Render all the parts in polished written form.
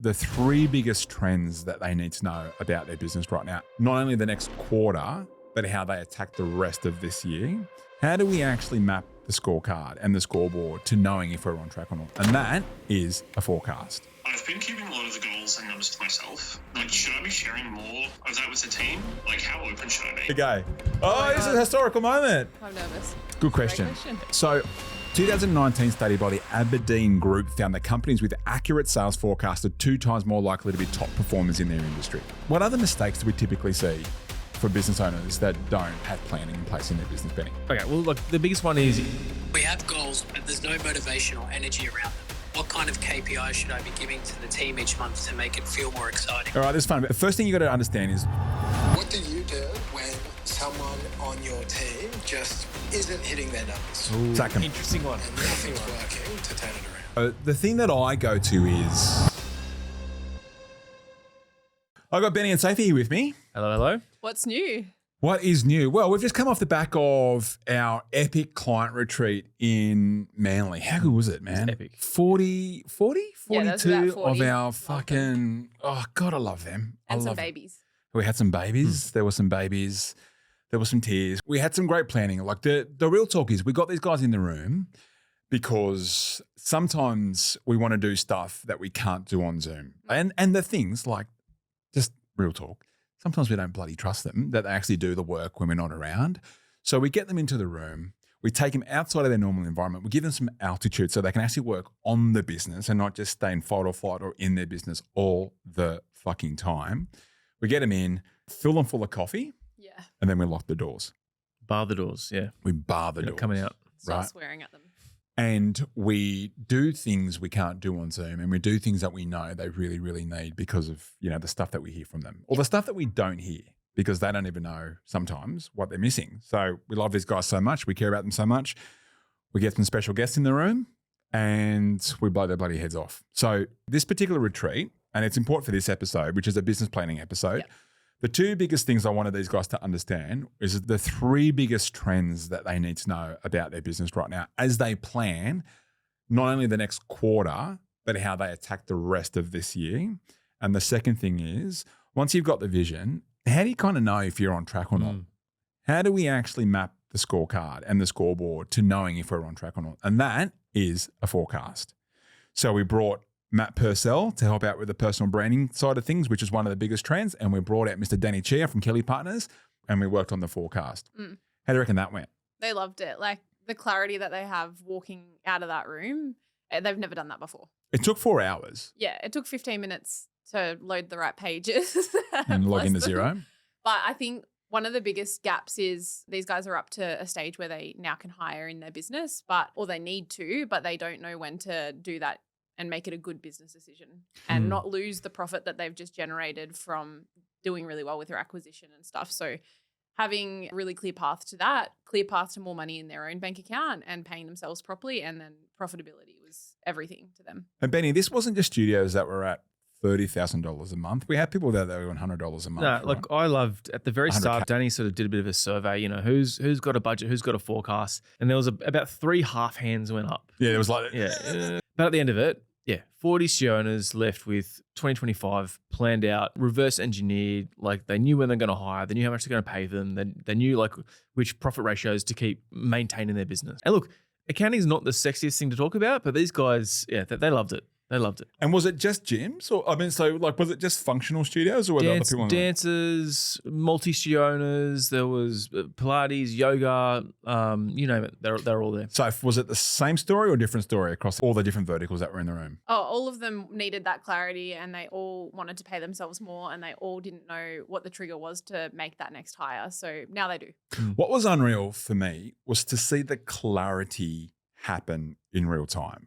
the three biggest trends that they need to know about their business right now. Not only the next quarter, but how they attack the rest of this year. How do we actually map the scorecard and the scoreboard to knowing if we're on track or not? And that is a forecast. I've been keeping a lot of the goals and numbers to myself. Like, should I be sharing more of that with the team? Like, how open should I be? Okay. Oh, this is a historical moment. I'm nervous. Good question. So, 2019 study by the Aberdeen Group found that companies with accurate sales forecasts are 2 times more likely to be top performers in their industry. What other mistakes do we typically see for business owners that don't have planning in place in their business, Benny? Okay, well, look, the biggest one is we have goals, but there's no motivation or energy around them. What kind of KPIs should I be giving to the team each month to make it feel more exciting? All right, this is fun. But the first thing you got to understand is, what do you do when someone on your team just isn't hitting their numbers? sack 'em. interesting one. And nothing's working to turn it around. The thing that I go to is, I got Benny and Sophie here with me. Hello, hello. What's new? What is new? Well, we've just come off the back of our epic client retreat in Manly. How good was it, man? It was epic. 40, Yeah, that was about 42 40. of our Love fucking, oh God, I love them. And I some love them. babies. We had some babies. There were some babies. There were some tears. We had some great planning. Like the real talk is we got these guys in the room because sometimes we want to do stuff that we can't do on Zoom. And the things like, just real talk, sometimes we don't bloody trust them that they actually do the work when we're not around. So we get them into the room. We take them outside of their normal environment. We give them some altitude so they can actually work on the business and not just stay in fight or flight or in their business all the fucking time. We get them in, fill them full of coffee, Yeah. and then we lock the doors. Bar the doors, yeah. We bar the You're doors. not coming out. Start Right. swearing at them. And we do things we can't do on Zoom, and we do things that we know they really, really need because of, the stuff that we hear from them or the stuff that we don't hear because they don't even know sometimes what they're missing. So we love these guys so much. We care about them so much. We get some special guests in the room and we blow their bloody heads off. So this particular retreat, and it's important for this episode, which is a business planning episode, Yep. the 2 biggest things I wanted these guys to understand is the 3 biggest trends that they need to know about their business right now as they plan not only the next quarter, but how they attack the rest of this year. And the second thing is, once you've got the vision, how do you kind of know if you're on track or not? How do we actually map the scorecard and the scoreboard to knowing if we're on track or not? And that is a forecast. So we brought Matt Purcell to help out with the personal branding side of things, which is one of the biggest trends. And we brought out Mr. Danny Chia from Kelly Partners and we worked on the forecast. How do you reckon that went? They loved it. Like the clarity that they have walking out of that room, they've never done that before. It took 4 hours Yeah, it took 15 minutes to load the right pages. and log Bless into them. Zero. But I think one of the biggest gaps is these guys are up to a stage where they now can hire in their business, or they need to, but they don't know when to do that and make it a good business decision and not lose the profit that they've just generated from doing really well with their acquisition and stuff. So having a really clear path to that, clear path to more money in their own bank account and paying themselves properly, and then profitability was everything to them. And Benny, this wasn't just studios that were at $30,000 a month. We had people there that were $100 a month. No, right? look, I loved at the very 100K. start, Danny sort of did a bit of a survey, who's got a budget, who's got a forecast. And there was about 3 half hands went up. Yeah, it was like, Yeah. But at the end of it, 40 SEO owners left with 2025 planned out, reverse engineered, like they knew when they're going to hire, they knew how much they're going to pay them, they knew like which profit ratios to keep maintaining their business. And look, accounting is not the sexiest thing to talk about, but these guys, they loved it. They loved it. And was it just gyms? Or was it just functional studios or were there other people in there? Dancers, multi-studio owners, there was Pilates, yoga, you name it. They're all there. So was it the same story or different story across all the different verticals that were in the room? Oh, all of them needed that clarity and they all wanted to pay themselves more and they all didn't know what the trigger was to make that next hire. So now they do. What was unreal for me was to see the clarity happen in real time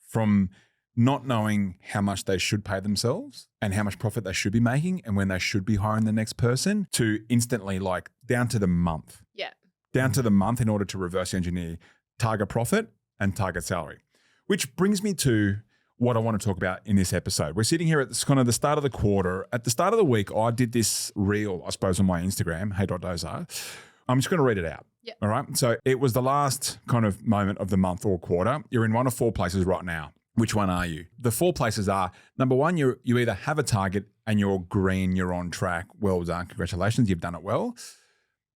from not knowing how much they should pay themselves and how much profit they should be making and when they should be hiring the next person to instantly like down to the month. Yeah. Down to the month in order to reverse engineer target profit and target salary. Which brings me to what I want to talk about in this episode. We're sitting here at the, kind of the start of the quarter. At the start of the week, I did this reel, I suppose, on my Instagram, hey.dozer. I'm just going to read it out. Yep. All right. So it was the last kind of moment of the month or quarter. You're in one of 4 places right now. Which one are you? The 4 places are, number 1, you either have a target and you're green, you're on track. Well done. Congratulations. You've done it well.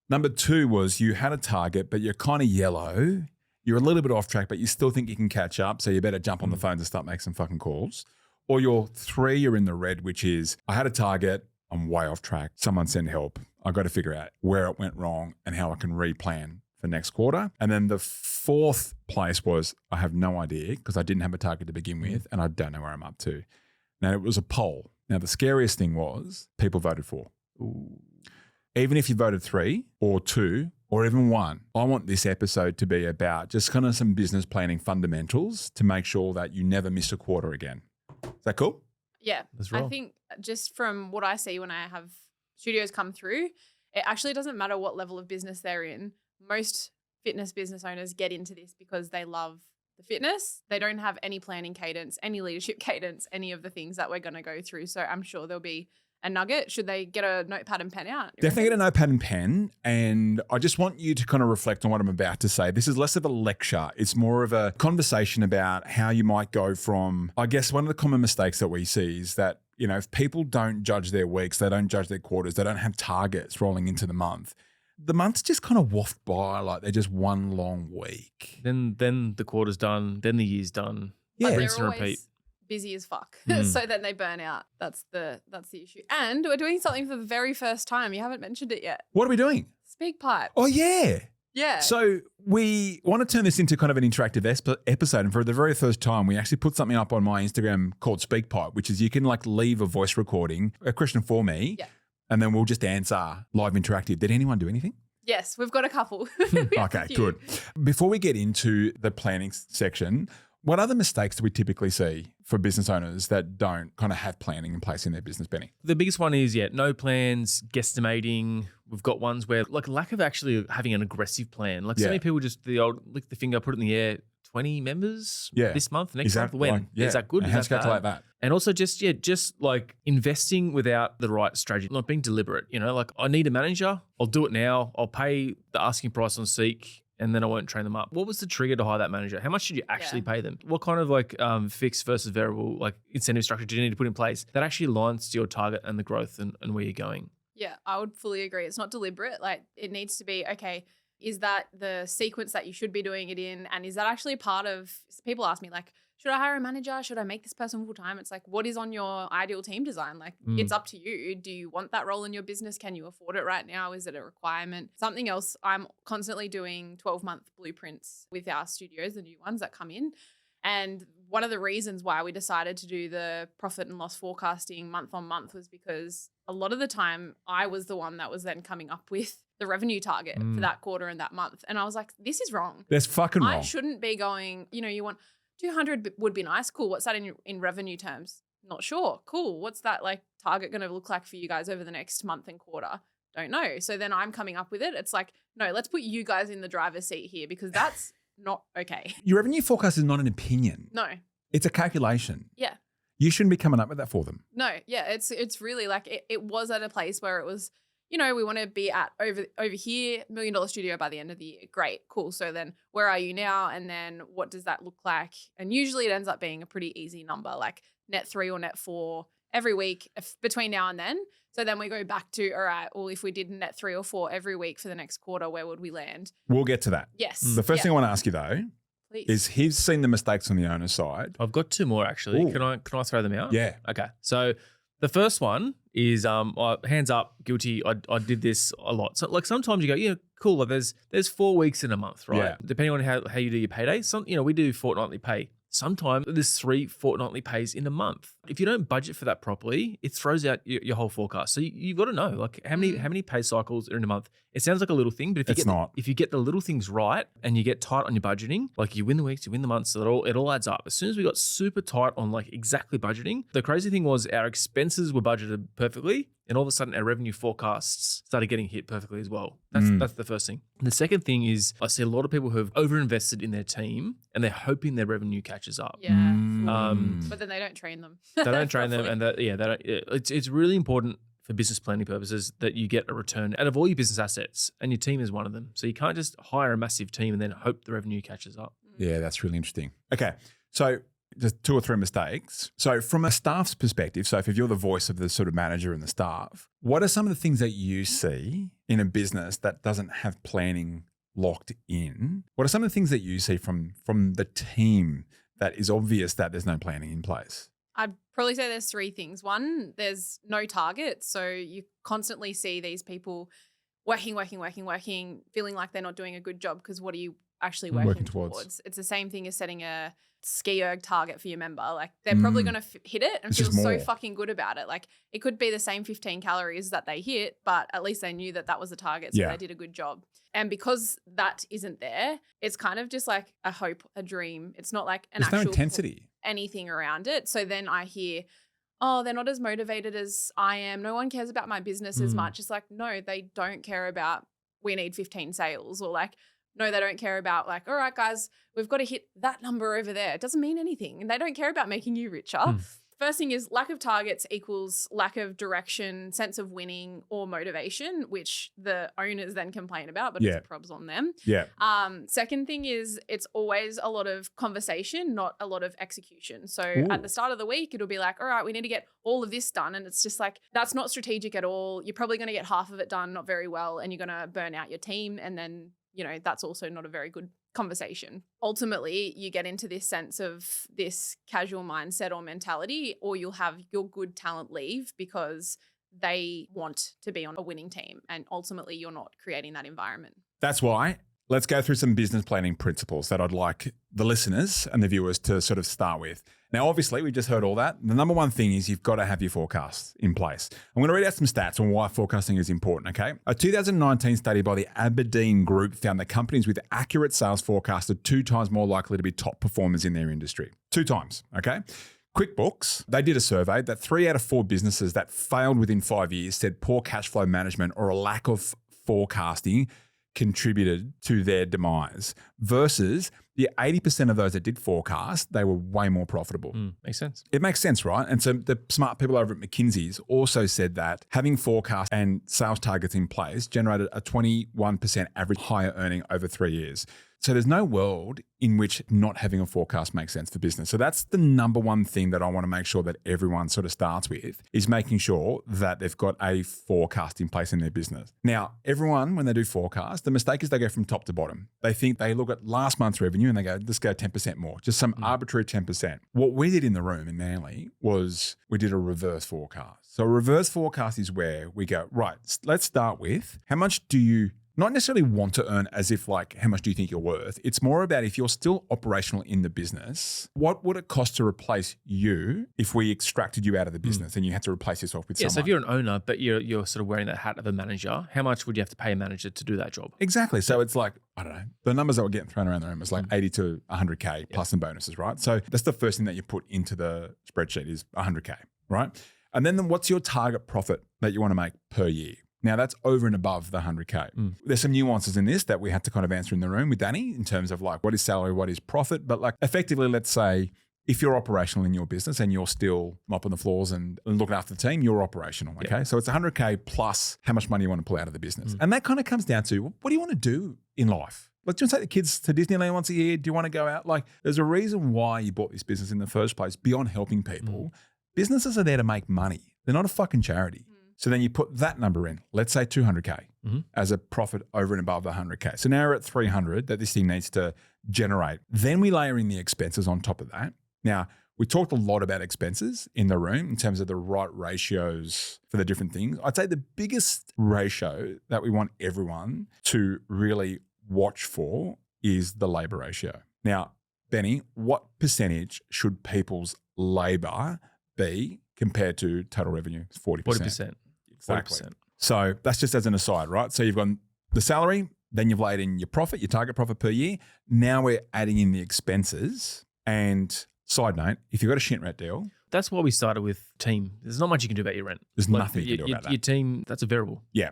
Number 2 was you had a target, but you're kind of yellow. You're a little bit off track, but you still think you can catch up. So you better jump on the phones and start making some fucking calls. Or your 3, you're in the red, which is I had a target. I'm way off track. Someone send help. I got to figure out where it went wrong and how I can replan for next quarter. And then the 4th place was I have no idea because I didn't have a target to begin with and I don't know where I'm up to. Now, it was a poll. Now, the scariest thing was people voted for. Ooh. Even if you voted 3 or 2 or even 1, I want this episode to be about just kind of some business planning fundamentals to make sure that you never miss a quarter again. Is that cool? Yeah. Let's roll. I think just from what I see when I have studios come through, it actually doesn't matter what level of business they're in. Most fitness business owners get into this because they love the fitness. They don't have any planning cadence, any leadership cadence, any of the things that we're going to go through. So I'm sure there'll be a nugget. Should they get a notepad and pen out? Definitely get a notepad and pen. And I just want you to kind of reflect on what I'm about to say. This is less of a lecture. It's more of a conversation about how you might go from, I guess one of the common mistakes that we see is that, you know, if people don't judge their weeks, they don't judge their quarters, they don't have targets rolling into the months just kind of waft by like they're just one long week. Then the quarter's done. Then the year's done. Yeah. But Rinse they're and always repeat. busy as fuck. So then they burn out. That's the issue. And we're doing something for the very first time. You haven't mentioned it yet. What are we doing? Speak pipe. Oh, yeah. Yeah. So we want to turn this into kind of an interactive episode. And for the very first time, we actually put something up on my Instagram called SpeakPipe, which is you can like leave a voice recording, a question for me, and then we'll just answer live interactive. Did anyone do anything? Yes, we've got a couple. We have a Okay, few. good. Before we get into the planning section, what other mistakes do we typically see for business owners that don't kind of have planning in place in their business, Benny? The biggest one is, no plans, guesstimating. We've got ones where like lack of actually having an aggressive plan. Like so many people just the old lick the finger, put it in the air. 20 members this month, next month. When? Is that good? And how to calculate that? And also just like investing without the right strategy, not being deliberate. You know, like I need a manager. I'll do it now. I'll pay the asking price on Seek and then I won't train them up. What was the trigger to hire that manager? How much should you actually pay them? What kind of like fixed versus variable like incentive structure do you need to put in place that actually aligns to your target and the growth and where you're going? Yeah, I would fully agree. It's not deliberate. Like it needs to be, okay, is that the sequence that you should be doing it in? And is that actually part of, people ask me like, should I hire a manager? Should I make this person full time? It's like, what is on your ideal team design? Like it's up to you. Do you want that role in your business? Can you afford it right now? Is it a requirement? Something else, I'm constantly doing 12-month blueprints with our studios, the new ones that come in. And one of the reasons why we decided to do the profit and loss forecasting month on month was because a lot of the time I was the one that was then coming up with the revenue target for that quarter and that month. And I was like, this is wrong. That's fucking wrong. I shouldn't be going, you want 200 would be nice. Cool. What's that in revenue terms? Not sure. Cool. What's that like target going to look like for you guys over the next month and quarter? Don't know. So then I'm coming up with it. It's like, no, let's put you guys in the driver's seat here because that's not okay. Your revenue forecast is not an opinion. No. It's a calculation. Yeah. You shouldn't be coming up with that for them. No. Yeah. It's really like it was at a place where it was, we want to be at over here, $1 million studio by the end of the year. Great, cool. So then where are you now? And then what does that look like? And usually it ends up being a pretty easy number, like net 3 or net 4 every week between now and then. So then we go back to, all right, well, if we did net 3 or 4 every week for the next quarter, where would we land? We'll get to that. Yes. The first thing I want to ask you though, please, is he's seen the mistakes on the owner's side. I've got 2 more actually. Ooh. Can I throw them out? Yeah. Okay. So the first one is hands up, guilty. I did this a lot. So like sometimes you go, cool. Like there's 4 weeks in a month, right? Yeah. Depending on how you do your payday. We do fortnightly pay. Sometimes there's 3 fortnightly pays in a month. If you don't budget for that properly, it throws out your whole forecast. So you've got to know like how many pay cycles are in a month. It sounds like a little thing, but if you get the little things right and you get tight on your budgeting, like you win the weeks, you win the months, so it all adds up. As soon as we got super tight on like exactly budgeting, the crazy thing was our expenses were budgeted perfectly. And all of a sudden, our revenue forecasts started getting hit perfectly as well. That's the first thing. And the second thing is I see a lot of people who have overinvested in their team and they're hoping their revenue catches up. Yeah. But then they don't train them. They don't train them, and it's really important for business planning purposes that you get a return out of all your business assets, and your team is one of them. So you can't just hire a massive team and then hope the revenue catches up. Yeah, that's really interesting. Okay, so just 2 or 3 mistakes. So from a staff's perspective, so if you're the voice of the sort of manager and the staff, what are some of the things that you see in a business that doesn't have planning locked in? What are some of the things that you see from the team that is obvious that there's no planning in place? I'd probably say there's 3 things. One, there's no target. So you constantly see these people working, feeling like they're not doing a good job because what are you actually working towards? It's the same thing as setting a ski erg target for your member. Like they're probably going to hit it and feel so fucking good about it. Like it could be the same 15 calories that they hit, but at least they knew that that was the target. So they did a good job. And because that isn't there, it's kind of just like a hope, a dream. It's not like an actual no intensity, anything around it. So then I hear, oh, they're not as motivated as I am. No one cares about my business as much. It's like, no, they don't care about we need 15 sales, or like, no, they don't care about like, all right, guys, we've got to hit that number over there. It doesn't mean anything. And they don't care about making you richer. First thing is lack of targets equals lack of direction, sense of winning, or motivation, which the owners then complain about, but it's probs on them. Second thing is it's always a lot of conversation, not a lot of execution. So at the start of the week, it'll be like, all right, we need to get all of this done. And it's just like, that's not strategic at all. You're probably going to get half of it done, not very well, and you're going to burn out your team. And then, you know, that's also not a very good conversation. Ultimately, you get into this sense of this casual mindset or mentality, or you'll have your good talent leave because they want to be on a winning team. And ultimately, you're not creating that environment. That's why. Let's go through some business planning principles that I'd like the listeners and the viewers to sort of start with. Now, obviously, we just heard all that. The number one thing is you've got to have your forecasts in place. I'm going to read out some stats on why forecasting is important, okay? A 2019 study by the Aberdeen Group found that companies with accurate sales forecasts are 2 times more likely to be top performers in their industry. 2 times, okay? QuickBooks, they did a survey that 3 out of 4 businesses that failed within 5 years said poor cash flow management or a lack of forecasting contributed to their demise, versus the 80% of those that did forecast, they were way more profitable. Makes sense. It makes sense, right? And so the smart people over at McKinsey's also said that having forecast and sales targets in place generated a 21% average higher earning over 3 years. So there's no world in which not having a forecast makes sense for business. So that's the number one thing that I want to make sure that everyone sort of starts with, is making sure that they've got a forecast in place in their business. Now, everyone, when they do forecast, the mistake is they go from top to bottom. They think they look at last month's revenue and they go, let's go 10% more, just some arbitrary 10%. What we did in the room in Manly was we did a reverse forecast. So a reverse forecast is where we go, right, let's start with how much do you not necessarily want to earn, as if like, how much do you think you're worth? It's more about if you're still operational in the business, what would it cost to replace you if we extracted you out of the business and you had to replace yourself with someone? So if you're an owner, but you're sort of wearing that hat of a manager, how much would you have to pay a manager to do that job? Exactly. So it's like, I don't know, the numbers that were getting thrown around the room was like 80 to 100K plus some bonuses, right? So that's the first thing that you put into the spreadsheet is 100K, right? And then what's your target profit that you want to make per year? Now, that's over and above the 100K. There's some nuances in this that we had to kind of answer in the room with Danny in terms of like, what is salary, what is profit? But like effectively, let's say if you're operational in your business and you're still mopping the floors and looking after the team, you're operational, okay? So it's 100K plus how much money you want to pull out of the business. And that kind of comes down to, what do you want to do in life? Like, do you want to take the kids to Disneyland once a year? Do you want to go out? Like, there's a reason why you bought this business in the first place, beyond helping people. Businesses are there to make money. They're not a fucking charity. So then you put that number in, let's say 200K as a profit over and above the 100K. So now we're at 300 that this thing needs to generate. Then we layer in the expenses on top of that. Now, we talked a lot about expenses in the room in terms of the right ratios for the different things. I'd say the biggest ratio that we want everyone to really watch for is the labor ratio. Now, Benny, what percentage should people's labor be compared to total revenue? 40%. 40%. Exactly. 40%. So that's just as an aside, right? So you've got the salary, then you've laid in your profit, your target profit per year. Now we're adding in the expenses. And side note, if you've got a shit rent deal, that's why we started with team. There's not much you can do about your rent. There's nothing you can do about that. Your team, that's a variable. Yeah.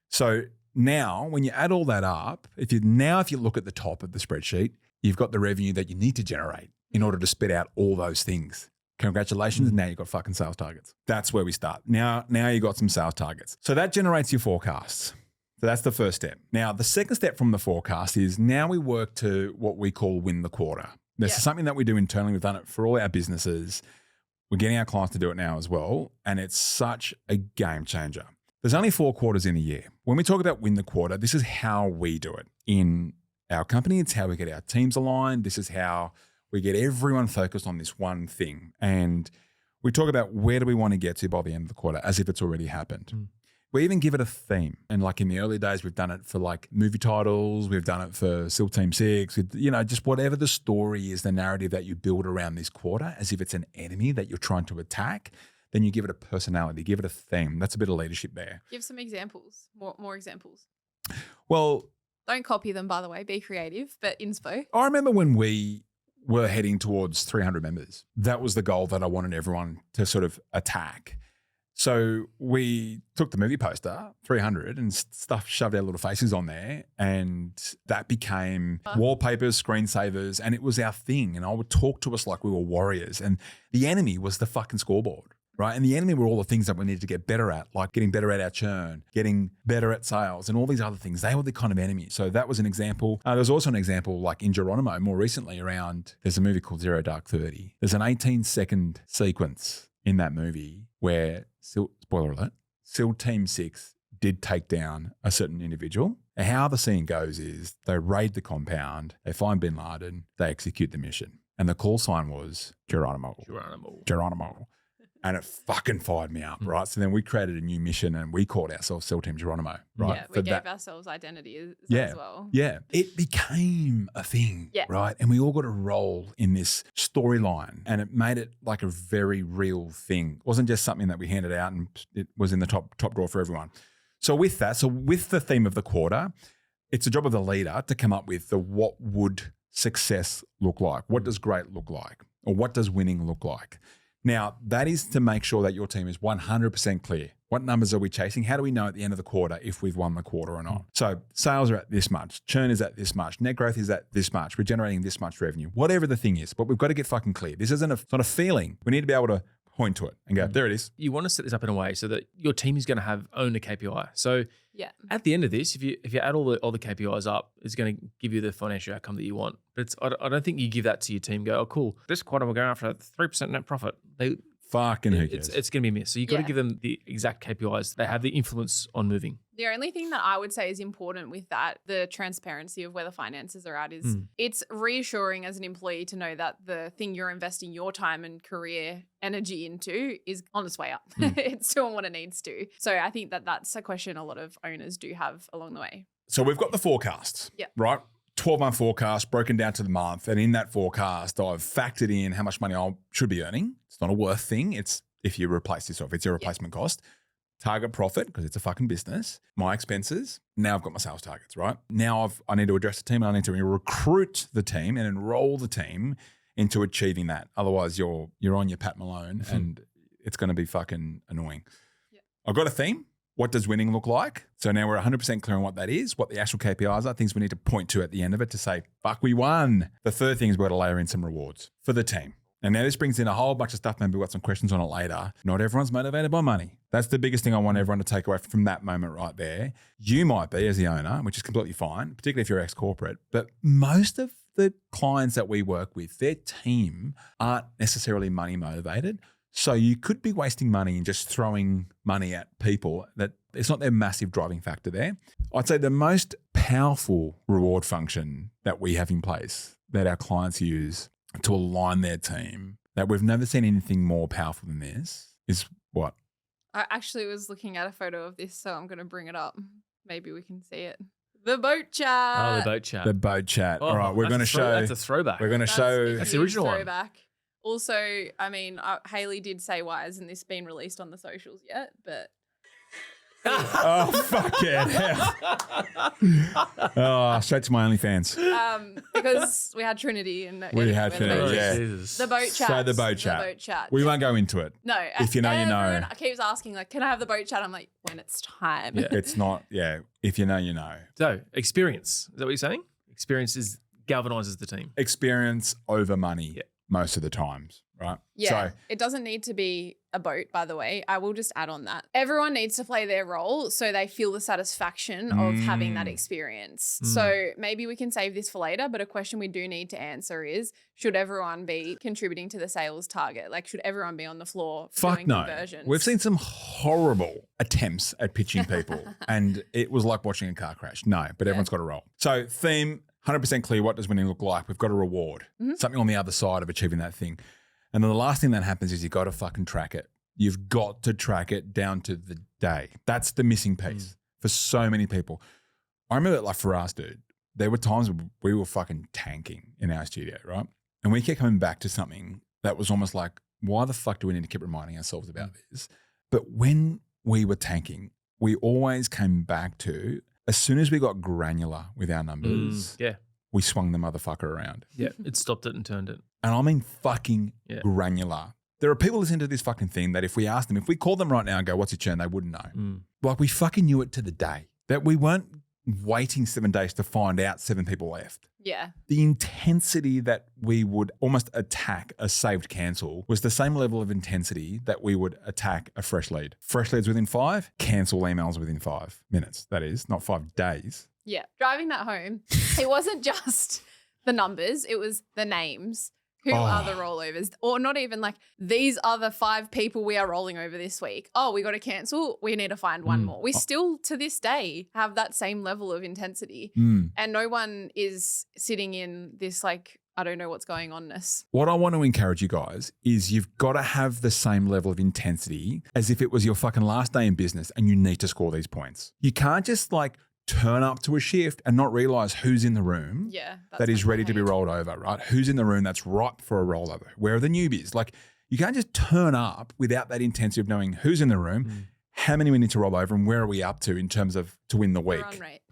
So now when you add all that up, if you look at the top of the spreadsheet, you've got the revenue that you need to generate in order to spit out all those things. Congratulations. Now you've got fucking sales targets. That's where we start. Now you've got some sales targets. So that generates your forecasts. So that's the first step. Now, the second step from the forecast is now we work to what we call win the quarter. This is something that we do internally. We've done it for all our businesses. We're getting our clients to do it now as well. And it's such a game changer. There's only 4 quarters in a year. When we talk about win the quarter, this is how we do it in our company. It's how we get our teams aligned. This is how we get everyone focused on this one thing. And we talk about where do we want to get to by the end of the quarter as if it's already happened. We even give it a theme. And like in the early days, we've done it for like movie titles. We've done it for SEAL Team 6. Just whatever the story is, the narrative that you build around this quarter, as if it's an enemy that you're trying to attack, then you give it a personality, give it a theme. That's a bit of leadership there. Give some examples, more examples. Well, don't copy them, by the way. Be creative, but inspo. I remember when we were heading towards 300 members. That was the goal that I wanted everyone to sort of attack. So we took the movie poster, 300, and stuff, shoved our little faces on there. And that became wallpapers, screensavers, and it was our thing. And I would talk to us like we were warriors. And the enemy was the fucking scoreboard, right? And the enemy were all the things that we needed to get better at, like getting better at our churn, getting better at sales, and all these other things. They were the kind of enemy. So that was an example. There was also an example like in Geronimo more recently around, there's a movie called Zero Dark 30. There's an 18-second sequence in that movie where, spoiler alert, SEAL Team 6 did take down a certain individual. And how the scene goes is they raid the compound, they find Bin Laden, they execute the mission. And the call sign was Geronimo. And it fucking fired me up, right? So then we created a new mission and we called ourselves SEAL Team Geronimo, right? Yeah, we gave ourselves identity as well. Yeah, it became a thing, right? And we all got a role in this storyline and it made it like a very real thing. It wasn't just something that we handed out and it was in the top drawer for everyone. So with the theme of the quarter, it's the job of the leader to come up with what would success look like? What does great look like? Or what does winning look like? Now, that is to make sure that your team is 100% clear. What numbers are we chasing? How do we know at the end of the quarter if we've won the quarter or not? So sales are at this much, churn is at this much, net growth is at this much, we're generating this much revenue, whatever the thing is, but we've got to get fucking clear. This isn't it's not a feeling. We need to be able to point to it and go, there it is. You want to set this up in a way so that your team is going to own a KPI. So at the end of this, if you add all the KPIs up, it's going to give you the financial outcome that you want. But I don't think you give that to your team. Go, oh, cool. This quarter we're going after 3% net profit. Fucking who cares? It's going to be a miss. So you've got to give them the exact KPIs that have the influence on moving. The only thing that I would say is important with that, the transparency of where the finances are at, is it's reassuring as an employee to know that the thing you're investing your time and career energy into is on its way up. It's doing what it needs to. So I think that that's a question a lot of owners do have along the way. So we've got the forecasts, right? 12-month forecast broken down to the month. And in that forecast, I've factored in how much money I should be earning. It's not a worth thing. It's if you replace this off, it's your replacement cost. Target profit, because it's a fucking business. My expenses. Now I've got my sales targets, right? Now I need to address the team and I need to recruit the team and enroll the team into achieving that. Otherwise, you're on your Pat Malone and it's going to be fucking annoying. Yeah. I've got a theme. What does winning look like? So now we're 100% clear on what that is, what the actual KPIs are, things we need to point to at the end of it to say, fuck, we won. The third thing is we've got to layer in some rewards for the team. And now this brings in a whole bunch of stuff. Maybe we've got some questions on it later. Not everyone's motivated by money. That's the biggest thing I want everyone to take away from that moment right there. You might be as the owner, which is completely fine, particularly if you're ex-corporate, but most of the clients that we work with, their team aren't necessarily money motivated. So you could be wasting money and just throwing money at people that it's not their massive driving factor there. I'd say the most powerful reward function that we have in place that our clients use to align their team, that we've never seen anything more powerful than this, is what? I actually was looking at a photo of this, so I'm going to bring it up. Maybe we can see it. The boat chat. Oh, the boat chat. The boat chat. Oh, all right, we're going to show. That's a throwback. We're going to show. That's the original throwback. Also, I mean, Hayley did say, why hasn't this been released on the socials yet? But oh, fuck yeah. Oh, straight to my OnlyFans. Because we had Trinity. We had Trinity, yeah. The boat chat. So the boat chat. We won't go into it. No. If you know, you know. Everyone keeps asking, like, can I have the boat chat? I'm like, when it's time. Yeah. It's not, if you know, you know. So experience. Is that what you're saying? Experience galvanizes the team. Experience over money most of the times, right? Yeah, So it doesn't need to be a boat, by the way. I will just add on that. Everyone needs to play their role so they feel the satisfaction of having that experience. So maybe we can save this for later, but a question we do need to answer is, should everyone be contributing to the sales target? Like, should everyone be on the floor doing conversions? We've seen some horrible attempts at pitching people and it was like watching a car crash. No, but everyone's got a role. So theme, 100% clear, what does winning look like? We've got a reward, something on the other side of achieving that thing. And then the last thing that happens is you've got to fucking track it. You've got to track it down to the day. That's the missing piece for so many people. I remember like for us, dude, there were times we were fucking tanking in our studio, right? And we kept coming back to something that was almost like, why the fuck do we need to keep reminding ourselves about this? But when we were tanking, we always came back to, as soon as we got granular with our numbers, we swung the motherfucker around. Yeah, it stopped it and turned it. And I mean fucking granular. There are people listening to this fucking thing that if we asked them, if we called them right now and go, what's your churn? They wouldn't know. Like we fucking knew it to the day. That we weren't waiting 7 days to find out 7 people left. Yeah. The intensity that we would almost attack a saved cancel was the same level of intensity that we would attack a fresh lead. Fresh leads within 5, cancel emails within 5 minutes. That is, not 5 days. Yeah. Driving that home, it wasn't just the numbers, it was the names. Who are the rollovers? Or not even like, these are the 5 people we are rolling over this week. Oh, we got to cancel. We need to find one more. We still, to this day, have that same level of intensity. And no one is sitting in this like, I don't know what's going on-ness. What I want to encourage you guys is you've got to have the same level of intensity as if it was your fucking last day in business and you need to score these points. You can't just like turn up to a shift and not realize who's in the room that is ready to be rolled over, right? Who's in the room that's ripe for a rollover? Where are the newbies? Like you can't just turn up without that intensity of knowing who's in the room, how many we need to roll over and where are we up to in terms of to win the week.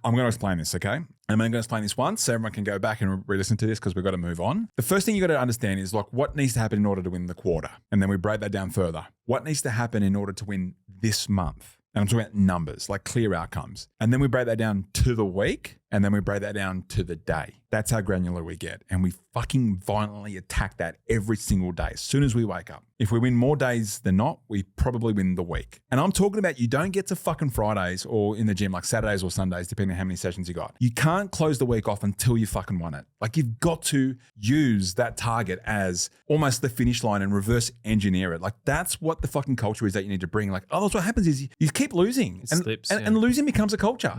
I'm going to explain this, okay? I'm going to explain this once so everyone can go back and re-listen to this because we've got to move on. The first thing you got to understand is like what needs to happen in order to win the quarter. And then we break that down further. What needs to happen in order to win this month? And I'm talking about numbers, like clear outcomes. And then we break that down to the week, and then we break that down to the day. That's how granular we get. And we fucking violently attack that every single day as soon as we wake up. If we win more days than not, we probably win the week. And I'm talking about you don't get to fucking Fridays or in the gym, like Saturdays or Sundays, depending on how many sessions you got. You can't close the week off until you fucking won it. Like you've got to use that target as almost the finish line and reverse engineer it. Like that's what the fucking culture is that you need to bring. Like, otherwise what happens is you keep losing and losing becomes a culture.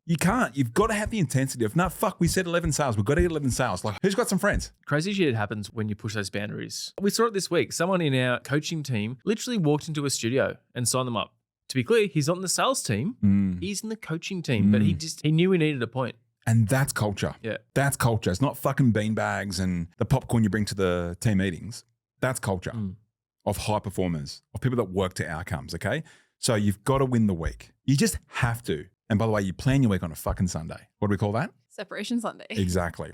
You can't. You've got to have the intensity of, no, fuck, we said 11 sales. We've got to get 11 sales. Like, who's got some friends? Crazy shit happens when you push those boundaries. We saw it this week. Someone in our coaching team literally walked into a studio and signed them up. To be clear, he's not in the sales team. He's in the coaching team, but he knew he needed a point. And that's culture. Yeah. That's culture. It's not fucking beanbags and the popcorn you bring to the team meetings. That's culture of high performers, of people that work to outcomes, okay? So you've got to win the week. You just have to. And by the way, you plan your week on a fucking Sunday. What do we call that? Separation Sunday. Exactly.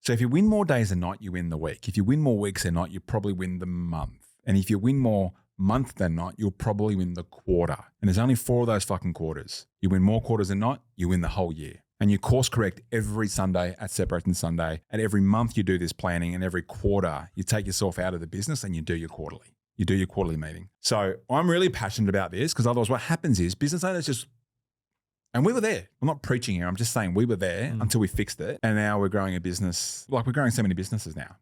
So if you win more days than not, you win the week. If you win more weeks than not, you probably win the month. And if you win more month than not, you'll probably win the quarter. And there's only 4 of those fucking quarters. You win more quarters than not, you win the whole year. And you course correct every Sunday at Separation Sunday. And every month you do this planning, and every quarter you take yourself out of the business and you do your quarterly. You do your quarterly meeting. So I'm really passionate about this because otherwise what happens is business owners just, and we were there. I'm not preaching here. I'm just saying we were there until we fixed it. And now we're growing a business, like we're growing so many businesses now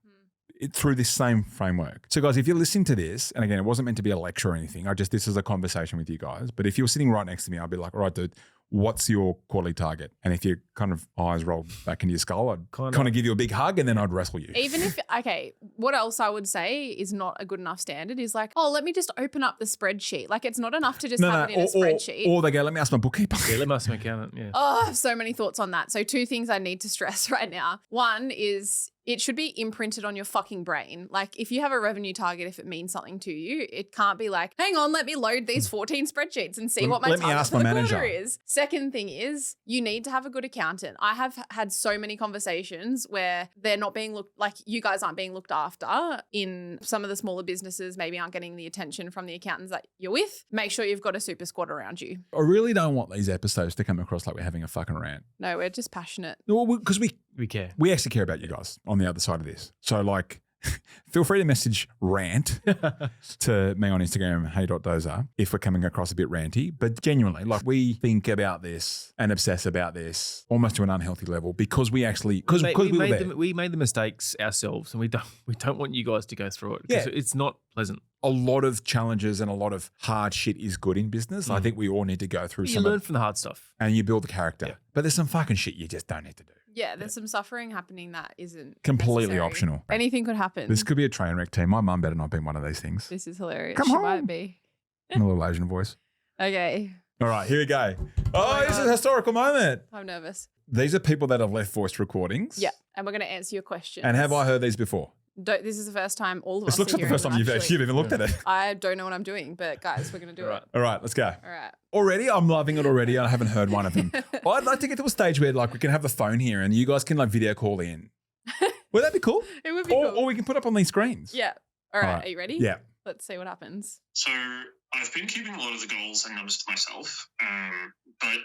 through this same framework. So guys, if you're listening to this, and again, it wasn't meant to be a lecture or anything. This is a conversation with you guys. But if you're sitting right next to me, I'll be like, all right, dude, what's your quarterly target? And if your kind of eyes roll back into your skull, I'd kind of give you a big hug and then I'd wrestle you. Even if, okay, what else I would say is not a good enough standard is like, oh, let me just open up the spreadsheet. Like it's not enough to just have it in a spreadsheet. Or they go, let me ask my bookkeeper. Yeah, let me ask my accountant. Yeah. Oh, I have so many thoughts on that. So 2 things I need to stress right now. One is it should be imprinted on your fucking brain. Like if you have a revenue target, if it means something to you, it can't be like, hang on, let me load these 14 spreadsheets and see what my target for the quarter is. Second thing is you need to have a good accountant. I have had so many conversations where they're not being looked, like you guys aren't being looked after in some of the smaller businesses, maybe aren't getting the attention from the accountants that you're with. Make sure you've got a super squad around you. I really don't want these episodes to come across like we're having a fucking rant. No, we're just passionate. Well, because we care. We actually care about you guys on the other side of this. So like, feel free to message rant to me on Instagram, hey.dozer, if we're coming across a bit ranty. But genuinely, like we think about this and obsess about this almost to an unhealthy level because we actually, because we were there. we made the mistakes ourselves, and we don't want you guys to go through it because it's not pleasant. A lot of challenges and a lot of hard shit is good in business. I think we all need to go through You learn from the hard stuff. and you build the character. Yeah. But there's some fucking shit you just don't need to do. Yeah, there's some suffering happening that isn't Completely necessary. optional. Anything could happen. This could be a train wreck team. My mum better not be one of these things. This is hilarious. Come She on. might be. In a little Asian voice. Okay. All right, here we go. Oh my This is God. a historical moment. I'm nervous. These are people that have left voice recordings. Yeah. And we're going to answer your questions. And have I heard these before? This is the first time all of This us looks are like the hearing first time them, you've actually. even looked at it. I don't know what I'm doing, but guys, we're going to do Right. it. All right, let's go. All right. Already, I'm loving it already. I haven't heard one of them. I'd like to get to a stage where like we can have the phone here and you guys can like video call in. Would that be cool? It would be Or, cool. or we can put up on these screens. Yeah. All right. All right. Are you ready? Yeah. Let's see what happens. So I've been keeping a lot of the goals and numbers to myself, but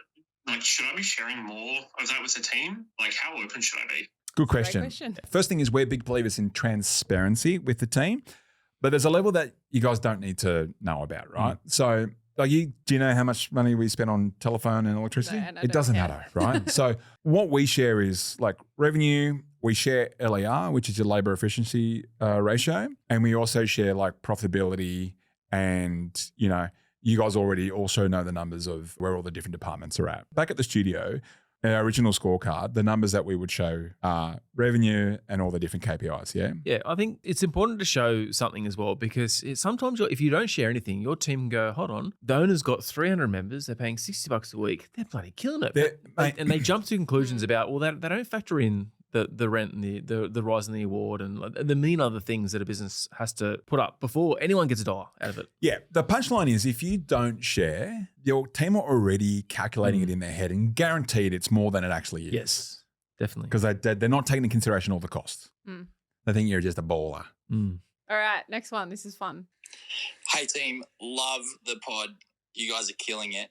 like, should I be sharing more of that with the team? Like, how open should I be? Good Great question. question. First thing is we're big believers in transparency with the team, but there's a level that you guys don't need to know about, right? So like do you know how much money we spend on telephone and electricity? No, and I It don't doesn't care. matter, right? So what we share is like revenue, we share LER, which is your labor efficiency ratio, and we also share like profitability and, you know, you guys already also know the numbers of where all the different departments are at. Back at the studio, our original scorecard, the numbers that we would show are revenue and all the different KPIs, yeah? Yeah, I think it's important to show something as well because sometimes if you don't share anything, your team can go, hold on, the owner's got 300 members, they're paying $60 a week, they're bloody killing it. And they jump to conclusions about, well, they don't factor in the rent and the rise in the award and like, the million other things that a business has to put up before anyone gets a dollar out of it. Yeah, the punchline is if you don't share, your team are already calculating it in their head and guaranteed it's more than it actually is. Yes, definitely. Because they're not taking into consideration all the costs. Mm. They think you're just a baller. Mm. All right. Next one. This is fun. Hey team, love the pod. You guys are killing it.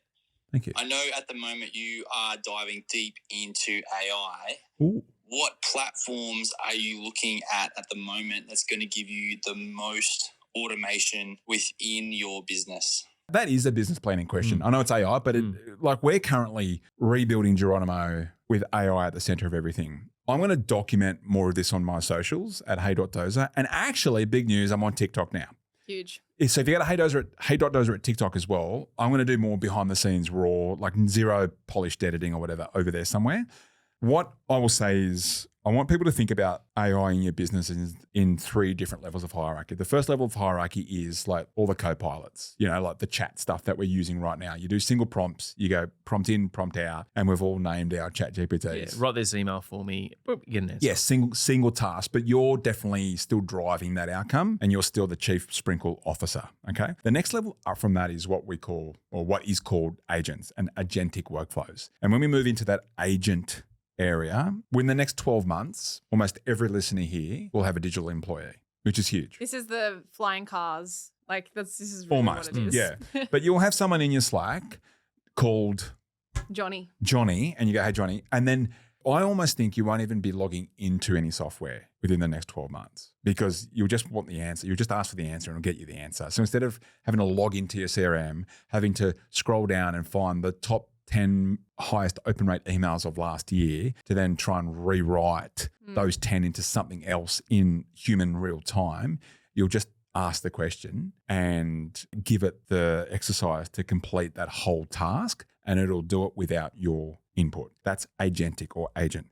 Thank you. I know at the moment you are diving deep into AI. Ooh. What platforms are you looking at the moment that's going to give you the most automation within your business? That is a business planning question. I know it's AI, but like we're currently rebuilding Geronimo with AI at the center of everything. I'm going to document more of this on my socials at hey.dozer. And actually, big news, I'm on TikTok now. Huge. So if you go to hey.dozer at TikTok as well, I'm going to do more behind the scenes raw, like zero polished editing or whatever over there somewhere. What I will say is I want people to think about AI in your business in three different levels of hierarchy. The first level of hierarchy is like all the co-pilots, you know, like the chat stuff that we're using right now. You do single prompts, you go prompt in, prompt out, and we've all named our chat GPTs. Yeah, write this email for me, get an answer. Yes, single task, but you're definitely still driving that outcome and you're still the chief sprinkle officer, okay? The next level up from that is what we call, or what is called agents and agentic workflows. And when we move into that agent area, within the next 12 months, almost every listener here will have a digital employee, which is huge. This is the flying cars. Like this is really Almost, what it is. yeah. But you'll have someone in your Slack called Johnny. and you go, hey, Johnny. And then I almost think you won't even be logging into any software within the next 12 months because you'll just want the answer. You'll just ask for the answer and it'll get you the answer. So instead of having to log into your CRM, having to scroll down and find the top 10 highest open rate emails of last year to then try and rewrite those 10 into something else in human real time, you'll just ask the question and give it the exercise to complete that whole task and it'll do it without your input. That's agentic or agent.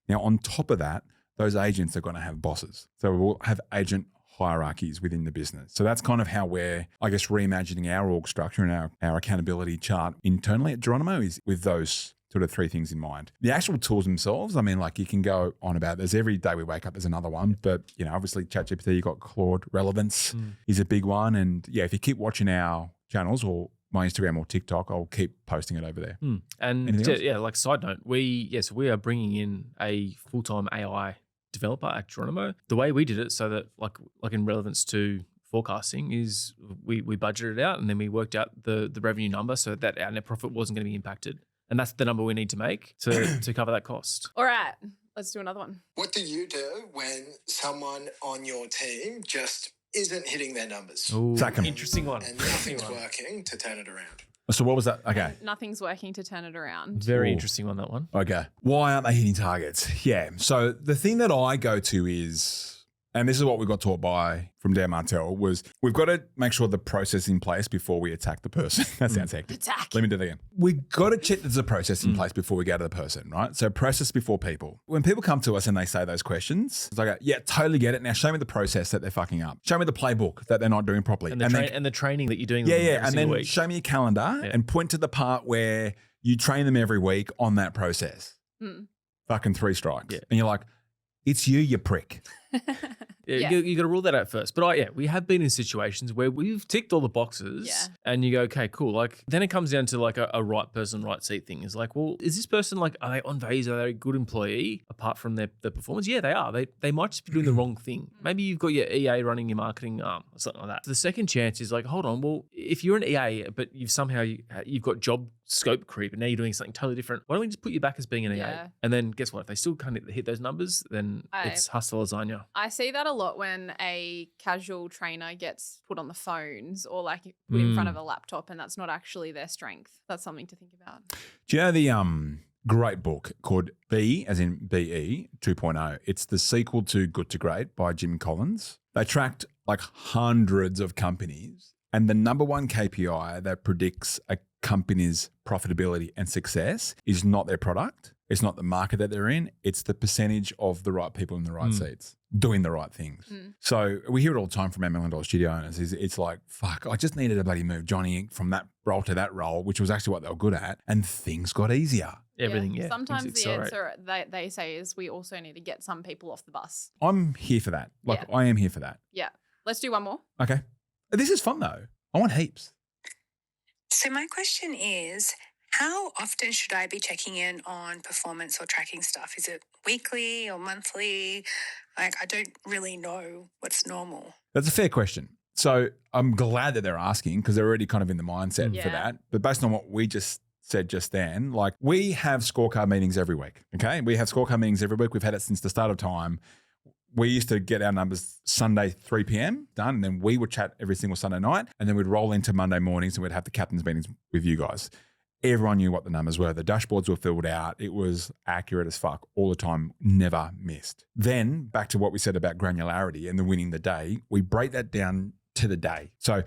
Now, on top of that, those agents are going to have bosses. So we'll have agent hierarchies within the business. So that's kind of how we're, I guess, reimagining our org structure and our accountability chart internally at Geronimo is with those sort of three things in mind. The actual tools themselves, I mean, like you can go on about, there's every day we wake up, there's another one, but you know, obviously ChatGPT, you got Claude, relevance is a big one. And yeah, if you keep watching our channels or my Instagram or TikTok, I'll keep posting it over there. And Anything else? yeah, like side note, we are bringing in a full-time AI developer at Geronimo. The way we did it, so that like in relevance to forecasting, is we budgeted it out and then we worked out the revenue number so that our net profit wasn't going to be impacted, and that's the number we need to make to cover that cost. All right. Let's do another one. What do you do when someone on your team just isn't hitting their numbers? Ooh, Sack 'em. interesting one. And nothing's working to turn it around? So what was that? Okay. Nothing's working to turn it around. Very Ooh. interesting on that one. Okay. Why aren't they hitting targets? Yeah. So the thing that I go to is, and this is what we got taught from Dan Martell, was we've got to make sure the process is in place before we attack the person. That sounds hectic. Attack. Let me do that again. We've got to check there's a process in place before we go to the person, right? So process before people. When people come to us and they say those questions, it's like, yeah, totally get it. Now show me the process that they're fucking up. Show me the playbook that they're not doing properly. And the training that you're doing. Yeah, with them yeah. every And single then week. show me your calendar and point to the part where you train them every week on that process. Fucking 3 strikes. Yeah. And you're like, it's you prick. Yeah. You got to rule that out first. But we have been in situations where we've ticked all the boxes and you go, okay, cool. Like then it comes down to like a right person, right seat thing. It's like, well, is this person like, are they on values? Are they a good employee apart from their performance? Yeah, they are. They might just be doing the wrong thing. Maybe you've got your EA running your marketing arm or something like that. So the second chance is like, hold on, well, if you're an EA, but you've got job scope creep and now you're doing something totally different, why don't we just put you back as being an EA? And then guess what? If they still can't hit those numbers, then it's hustle lasagna. I see that a lot when a casual trainer gets put on the phones or like put in front of a laptop and that's not actually their strength. That's something to think about. Do you know the great book called B, as in BE 2.0? It's the sequel to Good to Great by Jim Collins. They tracked like hundreds of companies, and the number one KPI that predicts a company's profitability and success is not their product. It's not the market that they're in. It's the percentage of the right people in the right seats doing the right things. So we hear it all the time from our $1 million studio owners. It's like, fuck, I just needed a bloody move Johnny from that role to that role, which was actually what they were good at, and things got easier. Everything, yeah. Sometimes the answer they say is we also need to get some people off the bus. I'm here for that. I am here for that. Yeah. Let's do one more. Okay. This is fun though. I want heaps. So my question is, how often should I be checking in on performance or tracking stuff? Is it weekly or monthly? Like, I don't really know what's normal. That's a fair question. So I'm glad that they're asking because they're already kind of in the mindset for that. But based on what we just said just then, like we have scorecard meetings every week, okay? We have scorecard meetings every week. We've had it since the start of time. We used to get our numbers Sunday 3 p.m. done, and then we would chat every single Sunday night, and then we'd roll into Monday mornings and we'd have the captain's meetings with you guys. Everyone knew what the numbers were. The dashboards were filled out. It was accurate as fuck all the time, never missed. Then back to what we said about granularity and the winning the day, we break that down to the day. So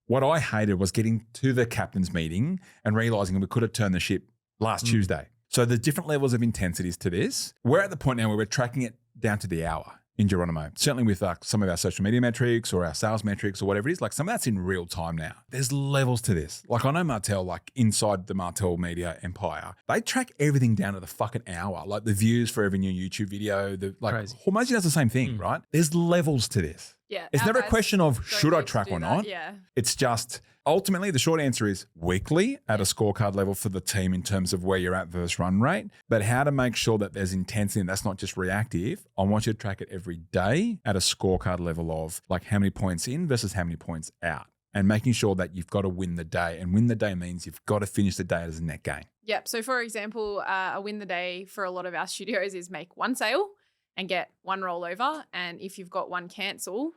what I hated was getting to the captain's meeting and realizing we could have turned the ship last Tuesday. So the different levels of intensities to this. We're at the point now where we're tracking it down to the hour in Geronimo, certainly with some of our social media metrics or our sales metrics or whatever it is. Like some of that's in real time now. There's levels to this. Like I know Martell, like inside the Martell media empire, they track everything down to the fucking hour, like the views for every new YouTube video. Hormozy does the same thing, right? There's levels to this. Yeah. It's never a question of should I track or not. Yeah. It's just ultimately the short answer is weekly at a scorecard level for the team in terms of where you're at versus run rate, but how to make sure that there's intensity and that's not just reactive. I want you to track it every day at a scorecard level of like how many points in versus how many points out, and making sure that you've got to win the day. And win the day means you've got to finish the day as a net gain. Yep. So for example, a win the day for a lot of our studios is make 1 sale and get 1 rollover. And if you've got 1 cancel,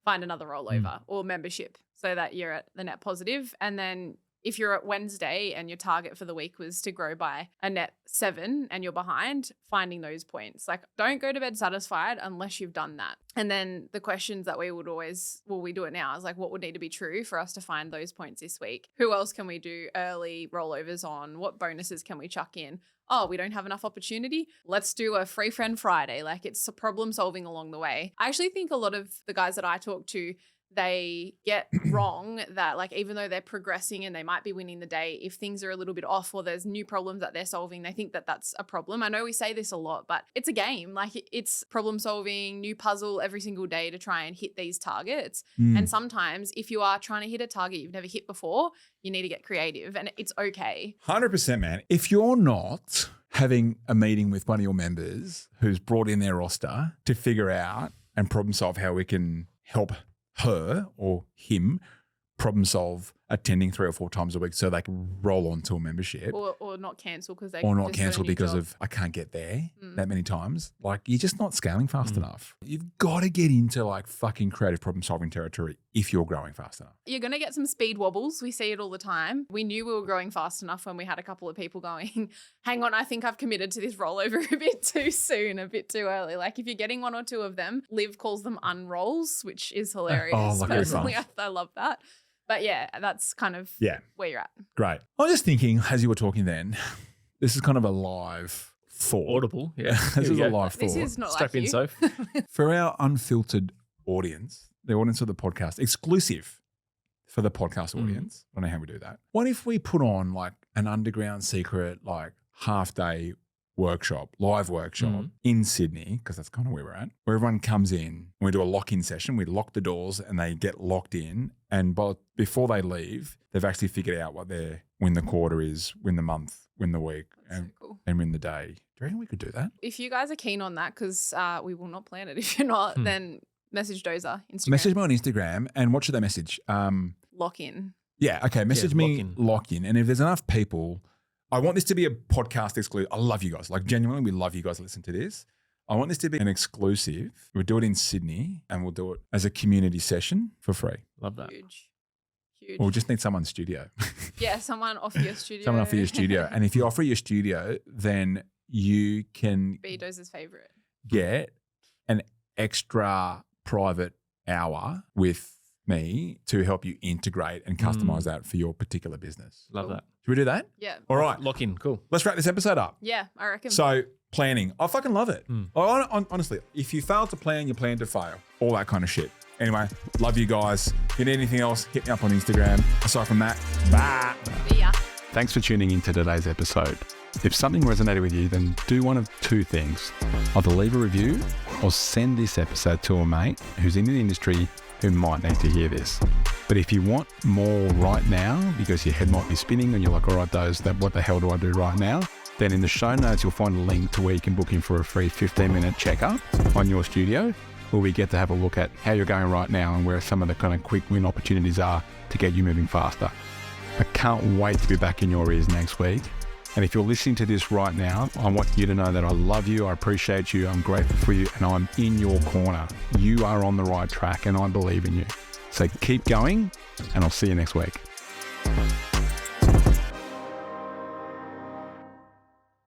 find another rollover or membership so that you're at the net positive. And then if you're at Wednesday and your target for the week was to grow by a net 7 and you're behind, finding those points. Like don't go to bed satisfied unless you've done that. And then the questions that we would always, we do it now, is like what would need to be true for us to find those points this week? Who else can we do early rollovers on? What bonuses can we chuck in? Oh, we don't have enough opportunity. Let's do a free friend Friday. Like it's a problem solving along the way. I actually think a lot of the guys that I talk to, they get wrong that like even though they're progressing and they might be winning the day, if things are a little bit off or there's new problems that they're solving, they think that that's a problem. I know we say this a lot, but it's a game. Like it's problem solving, new puzzle every single day to try and hit these targets. And sometimes if you are trying to hit a target you've never hit before, you need to get creative and it's okay. 100%, man. If you're not having a meeting with one of your members who's brought in their roster to figure out and problem solve how we can help her or him problem solve attending 3 or 4 times a week so they can roll on to a membership. Or not cancel because they Or can not just do a cancel new because job. of I can't get there that many times. Like you're just not scaling fast enough. You've got to get into like fucking creative problem solving territory if you're growing fast enough. You're going to get some speed wobbles. We see it all the time. We knew we were growing fast enough when we had a couple of people going, hang on, I think I've committed to this rollover a bit too soon, a bit too early. Like if you're getting 1 or 2 of them, Liv calls them unrolls, which is hilarious. like a Personally, fun. I love that. But yeah, that's kind of where you're at. Great. I was just thinking as you were talking then, this is kind of a live thought. Audible. Yeah. This is a live thought. This is not Strap like in, you. Soph. For our unfiltered audience, the audience of the podcast, exclusive for the podcast audience. I don't know how we do that. What if we put on like an underground secret, like half-day live workshop in Sydney, because that's kind of where we're at, where everyone comes in and we do a lock-in session. We lock the doors and they get locked in. And before they leave, they've actually figured out what their win the quarter is, win the month, win the week, and win the day. Do you reckon we could do that? If you guys are keen on that, because we will not plan it. If you're not, then message Dozer, Instagram. Message me on Instagram. And what should they message? Lock in. Yeah, okay. Message me, lock in. And if there's enough people, I want this to be a podcast exclusive. I love you guys. Like genuinely, we love you guys that listen to this. I want this to be an exclusive. We'll do it in Sydney and we'll do it as a community session for free. Love that. Huge. We'll just need someone's studio. Yeah, someone offer your studio. Someone offer your studio. And if you offer your studio, then you can be Dozer's favorite. Get an extra private hour with me to help you integrate and customize that for your particular business. Love that. Should we do that? Yeah. All right. Lock in. Cool. Let's wrap this episode up. Yeah, I reckon. So planning. I fucking love it. Honestly, if you fail to plan, you plan to fail. All that kind of shit. Anyway, love you guys. If you need anything else, hit me up on Instagram. Aside from that, bye. See ya. Thanks for tuning in to today's episode. If something resonated with you, then do one of 2 things. Either leave a review or send this episode to a mate who's in the industry who might need to hear this. But if you want more right now, because your head might be spinning and you're like, all right, what the hell do I do right now? Then in the show notes, you'll find a link to where you can book in for a free 15-minute checkup on your studio, where we get to have a look at how you're going right now and where some of the kind of quick win opportunities are to get you moving faster. I can't wait to be back in your ears next week. And if you're listening to this right now, I want you to know that I love you, I appreciate you, I'm grateful for you, and I'm in your corner. You are on the right track and I believe in you. So keep going and I'll see you next week.